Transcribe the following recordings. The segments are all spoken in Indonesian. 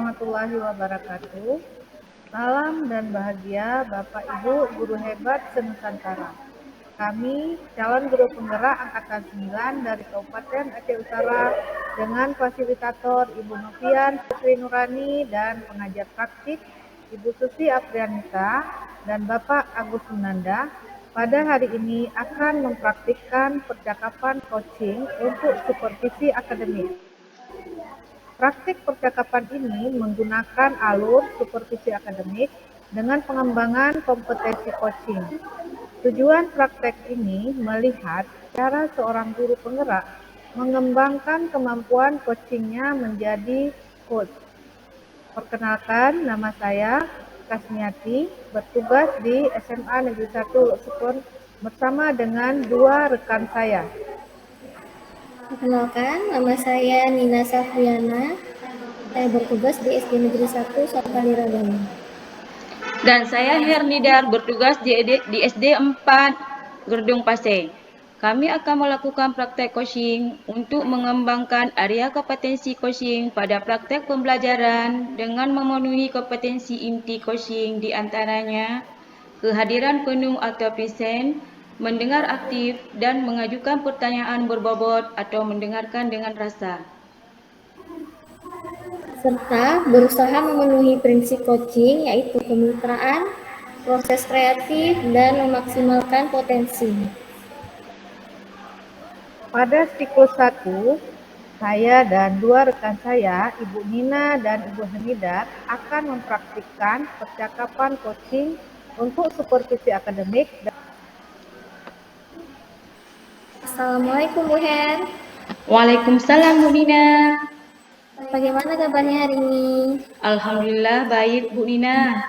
warahmatullahi wabarakatuh. Salam dan bahagia Bapak Ibu guru hebat se-Nusantara. Kami calon guru penggerak angkatan 9 dari Kabupaten Aceh Utara dengan fasilitator Ibu Novian Putri Nurani dan pengajar praktik Ibu Susi Aprianita dan Bapak Agus Munanda pada hari ini akan mempraktikkan percakapan coaching untuk supervisi akademik. Praktik percakapan ini menggunakan alur supervisi akademik dengan pengembangan kompetensi coaching. Tujuan praktek ini melihat cara seorang guru penggerak mengembangkan kemampuan coachingnya menjadi coach. Perkenalkan, nama saya Kasmiati, bertugas di SMA Negeri 1 Leksikon bersama dengan dua rekan saya. Perkenalkan, nama saya Nina Safriana. Saya bertugas di SD Negeri 1 Sakaliragama. Dan saya Hernidar, bertugas di SD 4 Gerdung Pasir. Kami akan melakukan praktek coaching untuk mengembangkan area kompetensi coaching pada praktek pembelajaran dengan memenuhi kompetensi inti coaching di antaranya kehadiran penuh atau present, mendengar aktif, dan mengajukan pertanyaan berbobot atau mendengarkan dengan rasa. Serta berusaha memenuhi prinsip coaching yaitu kemitraan, proses kreatif, dan memaksimalkan potensi. Pada siklus 1, saya dan dua rekan saya, Ibu Nina dan Ibu Hernidar, akan mempraktikkan percakapan coaching untuk supervisi akademik. Assalamualaikum Bu Her. Waalaikumsalam Bu Nina. Bagaimana kabarnya hari ini? Alhamdulillah baik Bu Nina.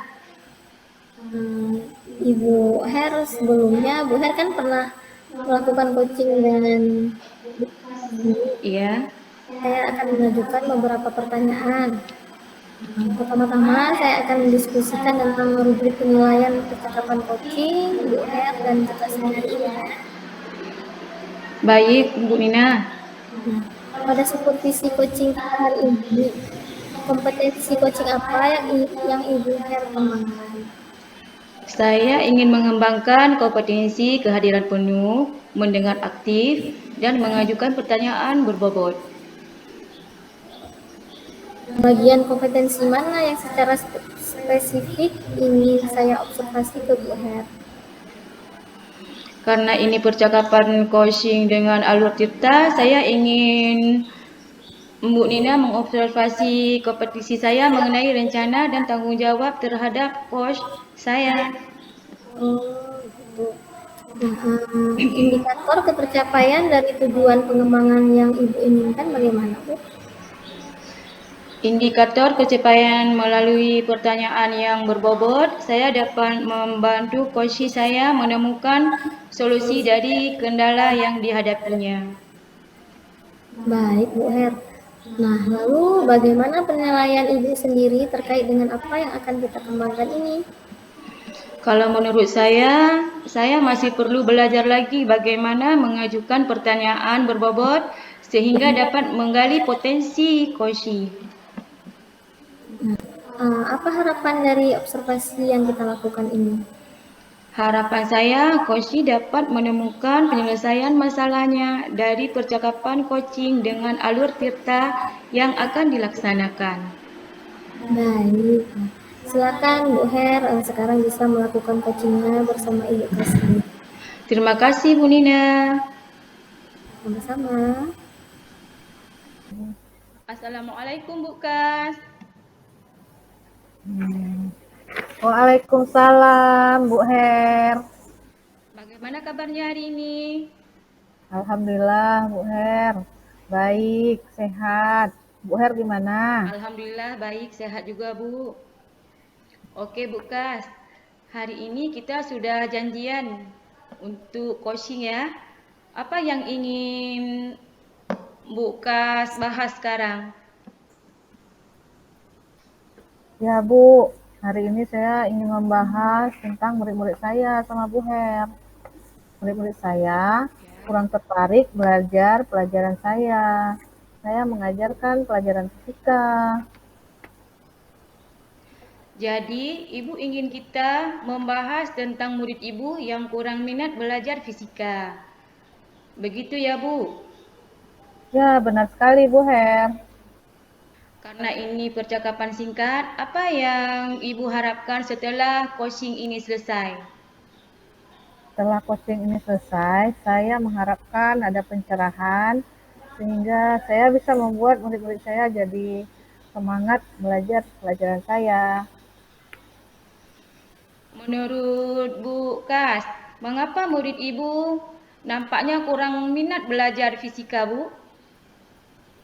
Ibu Her, sebelumnya Bu Her kan pernah melakukan coaching dengan Iya. saya akan mengajukan beberapa pertanyaan. Pertama-tama saya akan mendiskusikan tentang rubrik penilaian percakapan coaching Bu Her dan juga saya ini. Baik Bu Nina. Pada supervisi coaching kita hari ini, kompetensi coaching apa yang Ibu Her kembangkan? Saya ingin mengembangkan kompetensi kehadiran penuh, mendengar aktif, dan mengajukan pertanyaan berbobot. Bagian kompetensi mana yang secara spesifik ingin saya observasi ke Bu Her? Karena ini percakapan coaching dengan alur tirta, saya ingin Bu Nina mengobservasi kompetensi saya mengenai rencana dan tanggung jawab terhadap coach saya. Gitu. Indikator ketercapaian dari tujuan pengembangan yang Ibu inginkan bagaimana, Bu? Indikator pencapaian melalui pertanyaan yang berbobot, saya dapat membantu coach saya menemukan solusi dari kendala yang dihadapinya. Baik, Bu Her. Nah, lalu bagaimana penilaian Ibu sendiri terkait dengan apa yang akan kita kembangkan ini? Kalau menurut saya masih perlu belajar lagi bagaimana mengajukan pertanyaan berbobot sehingga dapat menggali potensi coach. Apa harapan dari observasi yang kita lakukan ini? Harapan saya, coach dapat menemukan penyelesaian masalahnya dari percakapan coaching dengan alur tirta yang akan dilaksanakan. Baik, silakan Bu Her sekarang bisa melakukan coachingnya bersama Ibu Kasmi. Terima kasih Bu Nina. Sama-sama. Assalamualaikum Bu Kas. Waalaikumsalam Bu Her. Bagaimana kabarnya hari ini? Alhamdulillah Bu Her, baik, sehat. Bu Her gimana? Alhamdulillah baik, sehat juga Bu. Oke Bu Kas, hari ini kita sudah janjian untuk coaching ya. Apa yang ingin Bu Kas bahas sekarang? Ya Bu, hari ini saya ingin membahas tentang murid-murid saya sama Bu Her. Murid-murid saya kurang tertarik belajar pelajaran saya. Saya mengajarkan pelajaran fisika. Jadi, Ibu ingin kita membahas tentang murid Ibu yang kurang minat belajar fisika. Begitu ya, Bu? Ya, benar sekali Bu Her. Karena ini percakapan singkat, apa yang Ibu harapkan setelah coaching ini selesai? Setelah coaching ini selesai, saya mengharapkan ada pencerahan sehingga saya bisa membuat murid-murid saya jadi semangat belajar pelajaran saya. Menurut Bu Kas, mengapa murid Ibu nampaknya kurang minat belajar fisika, Bu?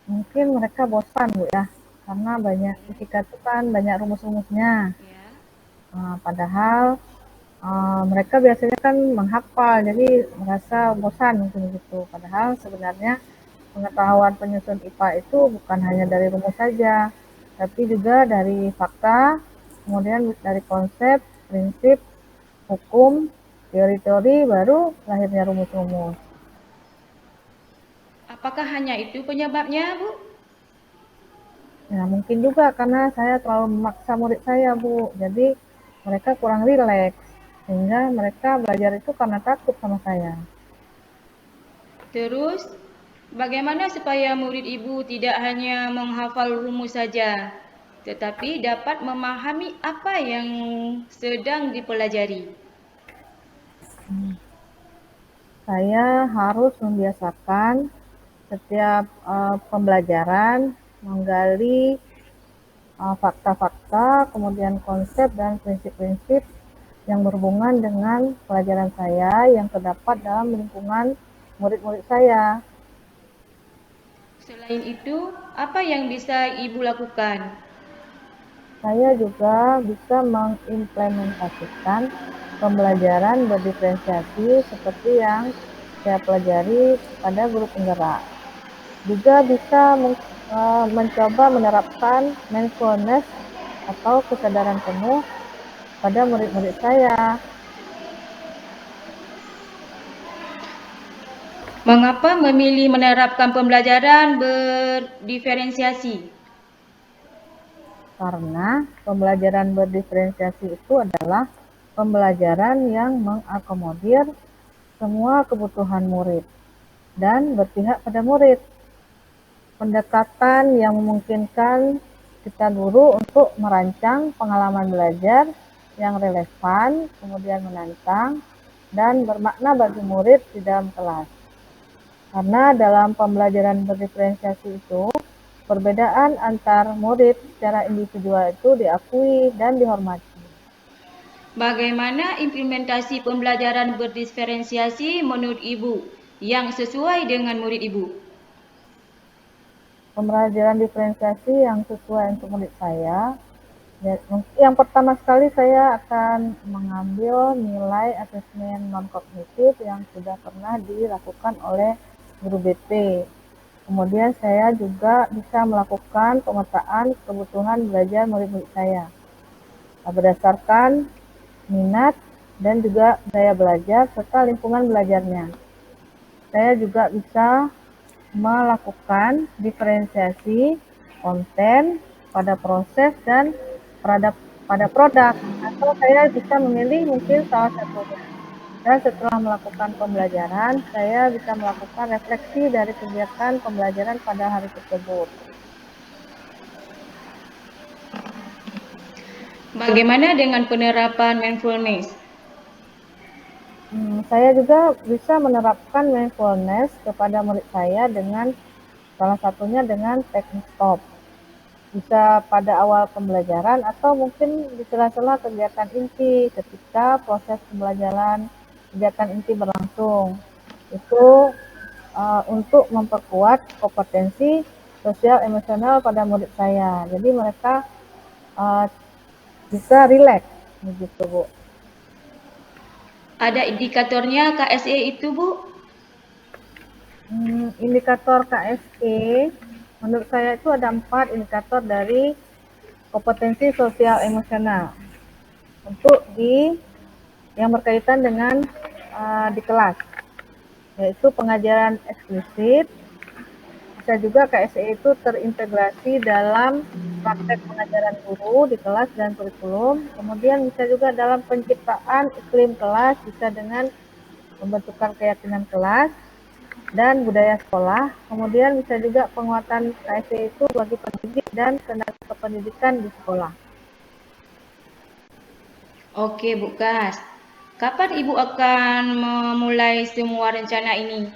Mungkin mereka bosan Bu ya, karena banyak fisika itu kan banyak rumus-rumusnya. Ya. Padahal mereka biasanya kan menghafal, jadi merasa bosan mungkin gitu. Padahal sebenarnya pengetahuan penyusun IPA itu bukan hanya dari rumus saja, tapi juga dari fakta, kemudian dari konsep, prinsip, hukum, teori-teori, baru lahirnya rumus-rumus. Apakah hanya itu penyebabnya, Bu? Ya, mungkin juga karena saya terlalu memaksa murid saya, Bu. Jadi mereka kurang rileks, sehingga mereka belajar itu karena takut sama saya. Terus, bagaimana supaya murid Ibu tidak hanya menghafal rumus saja, tetapi dapat memahami apa yang sedang dipelajari? Saya harus membiasakan setiap pembelajaran menggali fakta-fakta, kemudian konsep dan prinsip-prinsip yang berhubungan dengan pelajaran saya yang terdapat dalam lingkungan murid-murid saya. Selain itu, apa yang bisa Ibu lakukan? Saya juga bisa mengimplementasikan pembelajaran berdiferensiasi seperti yang saya pelajari pada guru penggerak. Juga bisa mencoba menerapkan mindfulness atau kesadaran penuh pada murid-murid saya. Mengapa memilih menerapkan pembelajaran berdiferensiasi? Karena pembelajaran berdiferensiasi itu adalah pembelajaran yang mengakomodir semua kebutuhan murid dan berpihak pada murid. Pendekatan yang memungkinkan kita guru untuk merancang pengalaman belajar yang relevan, kemudian menantang, dan bermakna bagi murid di dalam kelas. Karena dalam pembelajaran berdiferensiasi itu, perbedaan antar murid secara individual itu diakui dan dihormati. Bagaimana implementasi pembelajaran berdiferensiasi menurut Ibu yang sesuai dengan murid Ibu? Pembelajaran diferensiasi yang sesuai untuk murid saya, yang pertama sekali saya akan mengambil nilai asesmen non-kognitif yang sudah pernah dilakukan oleh guru BP. Kemudian saya juga bisa melakukan pemetaan kebutuhan belajar murid-murid saya berdasarkan minat dan juga daya belajar serta lingkungan belajarnya. Saya juga bisa melakukan diferensiasi konten pada proses dan pada produk, atau saya bisa memilih mungkin salah satunya. Dan setelah melakukan pembelajaran, saya bisa melakukan refleksi dari kegiatan pembelajaran pada hari tersebut. Bagaimana dengan penerapan mindfulness? Saya juga bisa menerapkan mindfulness kepada murid saya dengan salah satunya dengan teknik stop. Bisa pada awal pembelajaran atau mungkin di sela-sela kegiatan inti ketika proses pembelajaran kegiatan inti berlangsung. Itu untuk memperkuat kompetensi sosial emosional pada murid saya. Jadi mereka bisa rileks begitu, Bu. Ada indikatornya KSE itu, Bu? Indikator KSE menurut saya itu ada 4 indikator dari kompetensi sosial emosional untuk yang berkaitan dengan di kelas, yaitu pengajaran eksplisit. Bisa juga KSE itu terintegrasi dalam praktek pengajaran guru di kelas dan kurikulum. Kemudian bisa juga dalam penciptaan iklim kelas, bisa dengan pembentukan keyakinan kelas dan budaya sekolah. Kemudian bisa juga penguatan KSE itu bagi pendidik dan tenaga kependidikan di sekolah. Oke, Bu Kas. Kapan Ibu akan memulai semua rencana ini?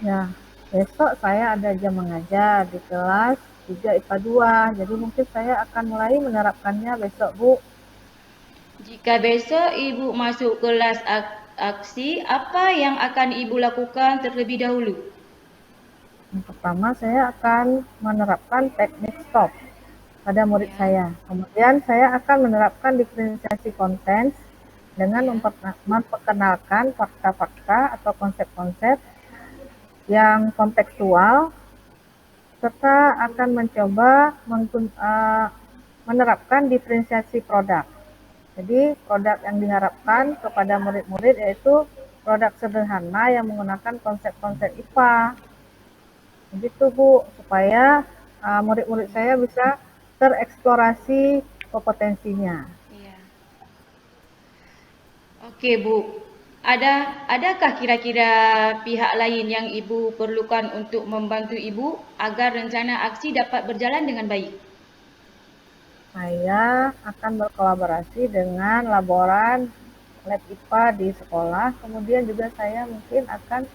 Ya, besok saya ada jam mengajar di kelas 3 IPA 2. Jadi mungkin saya akan mulai menerapkannya besok, Bu. Jika besok Ibu masuk kelas aksi, apa yang akan Ibu lakukan terlebih dahulu? Yang pertama, saya akan menerapkan teknik stop pada murid Ya. saya. Kemudian saya akan menerapkan diferensiasi konten dengan memperkenalkan fakta-fakta atau konsep-konsep yang kontekstual, serta akan mencoba menerapkan diferensiasi produk. Jadi produk yang diharapkan kepada murid-murid yaitu produk sederhana yang menggunakan konsep-konsep IPA. Begitu Bu, supaya murid-murid saya bisa tereksplorasi kompetensinya. Iya. Oke, Bu. Adakah kira-kira pihak lain yang Ibu perlukan untuk membantu Ibu agar rencana aksi dapat berjalan dengan baik? Saya akan berkolaborasi dengan laboran lab IPA di sekolah, kemudian juga saya mungkin akan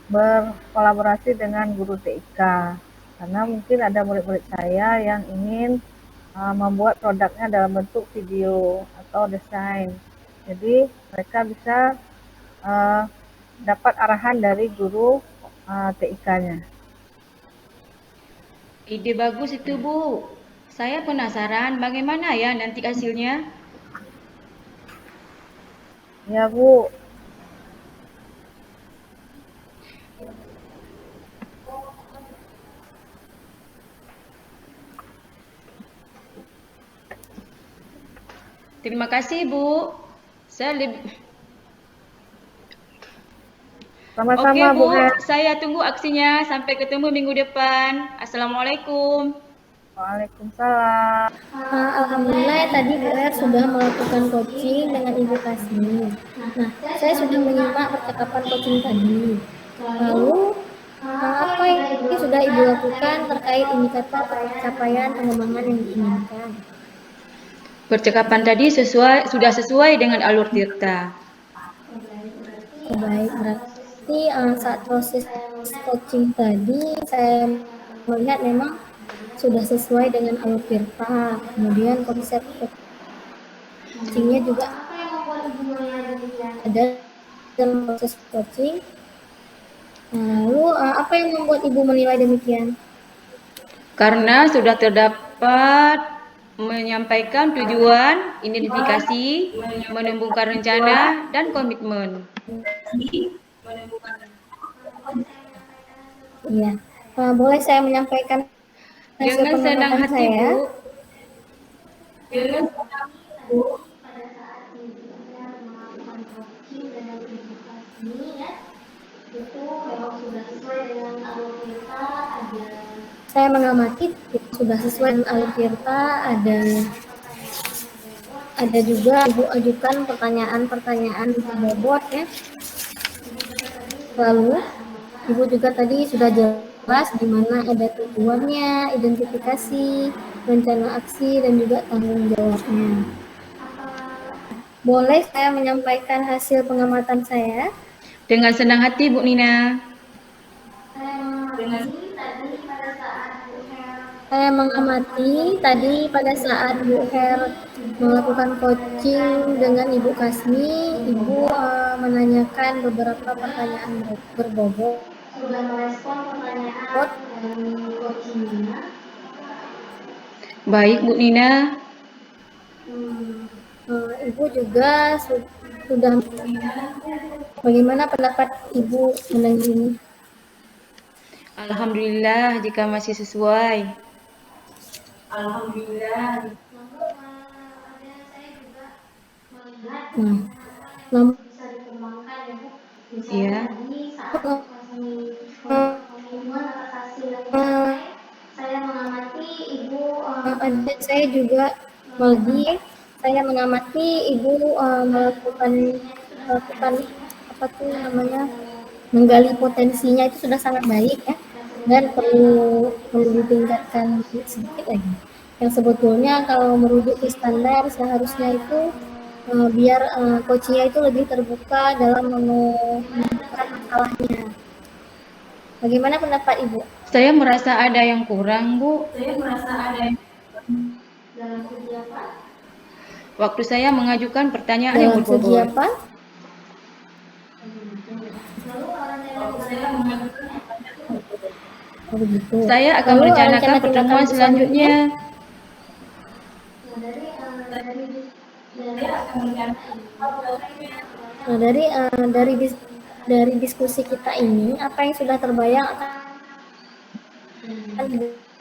berkolaborasi dengan guru TIK, karena mungkin ada murid-murid saya yang ingin membuat produknya dalam bentuk video atau desain. Jadi mereka bisa dapat arahan dari guru TIK-nya. Ide bagus itu, Bu. Saya penasaran bagaimana ya nanti hasilnya? Ya Bu, Terima kasih, Bu. Saya lebih... Oke, sama-sama Bu Bu. Her. Saya tunggu aksinya. Sampai ketemu minggu depan. Assalamualaikum. Waalaikumsalam. Alhamdulillah tadi Bu Er sudah melakukan coaching dengan Ibu Kasmi. Nah, saya sudah menyimak percakapan coaching tadi. Lalu, apa yang sudah Ibu lakukan terkait indikator pencapaian pengembangan yang diinginkan? Percakapan tadi sudah sesuai dengan alur Tirta. Baik, berarti saat proses coaching tadi saya melihat memang sudah sesuai dengan alur Tirta. Kemudian konsep coachingnya juga ada dalam proses coaching. Lalu apa yang membuat Ibu menilai demikian? Karena sudah terdapat menyampaikan tujuan, identifikasi, menumbuhkan rencana, dan komitmen. Iya. Boleh saya menyampaikan hasil Dengan senang pengamatan hati, saya? Bu. Saya mengamati sudah sesuai dengan alur Tirta, ada juga Ibu ajukan pertanyaan-pertanyaan bobot ya. Lalu Ibu juga tadi sudah jelas di mana ada tujuannya, identifikasi, rencana aksi, dan juga tanggung jawabnya. Boleh saya menyampaikan hasil pengamatan saya? Dengan senang hati, Bu Nina. Saya mengamati tadi pada saat Bu Her melakukan coaching dengan Ibu Kasmi, Ibu menanyakan beberapa pertanyaan berbobot. Sudah merespon pertanyaan dari coachingnya. Baik, Bu Nina. Ibu juga sudah. Bagaimana pendapat Ibu mengenai ini? Alhamdulillah jika masih sesuai. Namun Iya. saya mengamati Dan saya juga saya mengamati ibu melakukan apa tuh namanya, menggali potensinya itu sudah sangat baik ya, dan perlu ditingkatkan sedikit lagi. Yang sebetulnya kalau merujuk ke standar seharusnya itu biar coachingnya itu lebih terbuka dalam menemukan masalahnya. Bagaimana pendapat Ibu? Saya merasa ada yang kurang, Bu. Waktu saya mengajukan pertanyaan yang Dalam segi berbobot. apa? Oh, begitu. Saya akan Lalu merencanakan rencana pertemuan tindakan selanjutnya. Nah, dari diskusi kita ini, apa yang sudah terbayang akan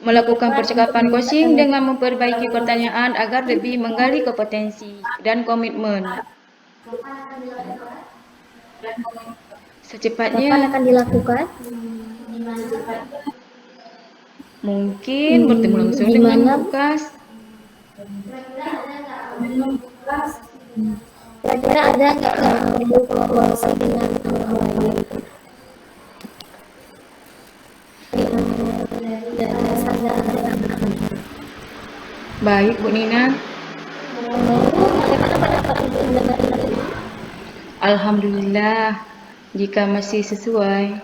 Melakukan dilakukan untuk percakapan coaching meningkatkan dengan memperbaiki pertanyaan agar lebih menggali kompetensi dan komitmen. kapan Secepatnya, akan dilakukan? mungkin bertemu langsung Di dengan mana? Bu Kas. Kira-kira ada nggak yang perlu kolaborasi dengan orang lain? Dari sadar. Baik, Bu Nina. Lalu bagaimana pendapat Ibu mengenai ini? Alhamdulillah, jika masih sesuai.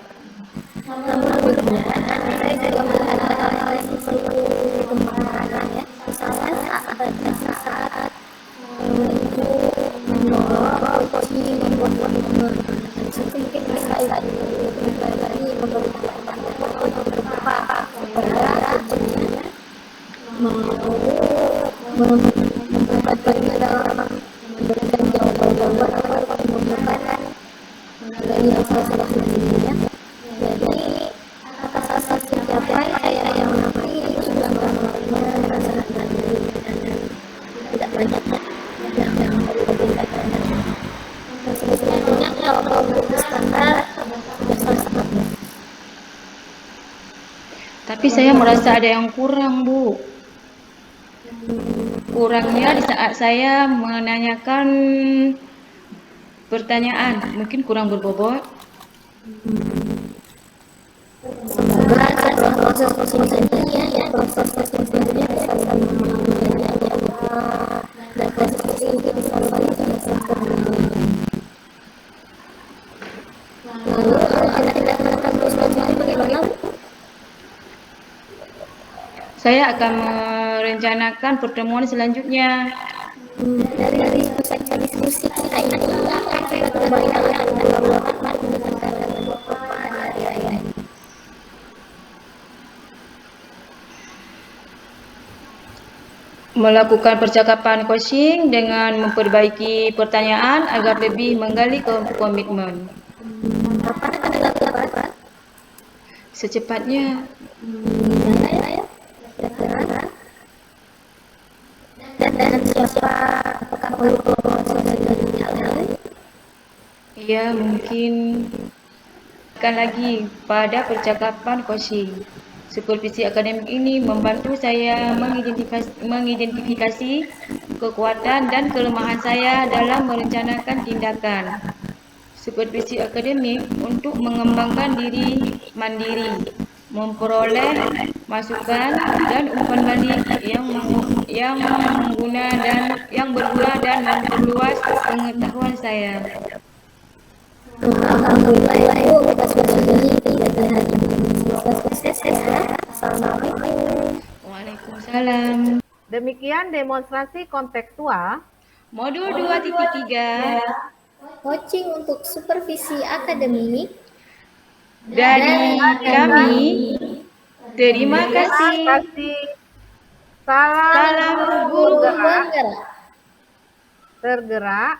Namun demikian, saya juga melihat hal-hal yang perlu dikembangkan ya. Misalnya saat menuju mendorong coaching membuat komitmen. Di situ mungkin bisa dipelajari beberapa supaya coachingnya mau memperbaiki dalam memberikan jawaban-jawaban agar kemudian dari masalah selanjutnya. Jadi atas asas pencapaian saya yang mengamati itu sudah menerima dan sangat mandiri dan tidak banyak yang perlu ditingkatkan. Dan sebetulnya kalau untuk standar sudah sangat bagus. Tapi saya merasa ada yang kurang, Bu. Kurangnya di saat saya menanyakan pertanyaan, mungkin kurang berbobot. Semoga setelah proses coaching ini ya proses selanjutnya bisa saling menjadi dan proses coaching itu bisa lebih lalu ada tindakan terus selanjutnya bagaimana? Saya akan merencanakan pertemuan selanjutnya. Dari diskusi kita ini apa yang sudah terbayang dan dilakukan meningkatkan hari-hari? Melakukan percakapan coaching dengan memperbaiki pertanyaan agar lebih menggali komitmen. Kapan akan dilakukan? Secepatnya. Mana ya? Kira-kira? Dan dengan siapa? Apakah perlu kolaborasi dengan pihak lain? Ya, mungkin akan lagi pada percakapan coaching. Supervisi akademik ini membantu saya mengidentifikasi kekuatan dan kelemahan saya dalam merencanakan tindakan. Supervisi akademik untuk mengembangkan diri mandiri, memperoleh masukan dan umpan balik yang berguna dan memperluas pengetahuan saya. Alhamdulillah Ibu, kita sudah selesai pembelajaran ini. Sukses ya. Assalamualaikum. Waalaikumsalam. Demikian demonstrasi kontekstual Modul 2.3 Coaching untuk supervisi akademik dari kami. Terima kasih. Salam guru tergerak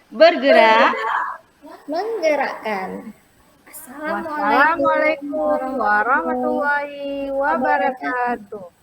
bergerak menggerakkan. Wassalamualaikum warahmatullahi wabarakatuh.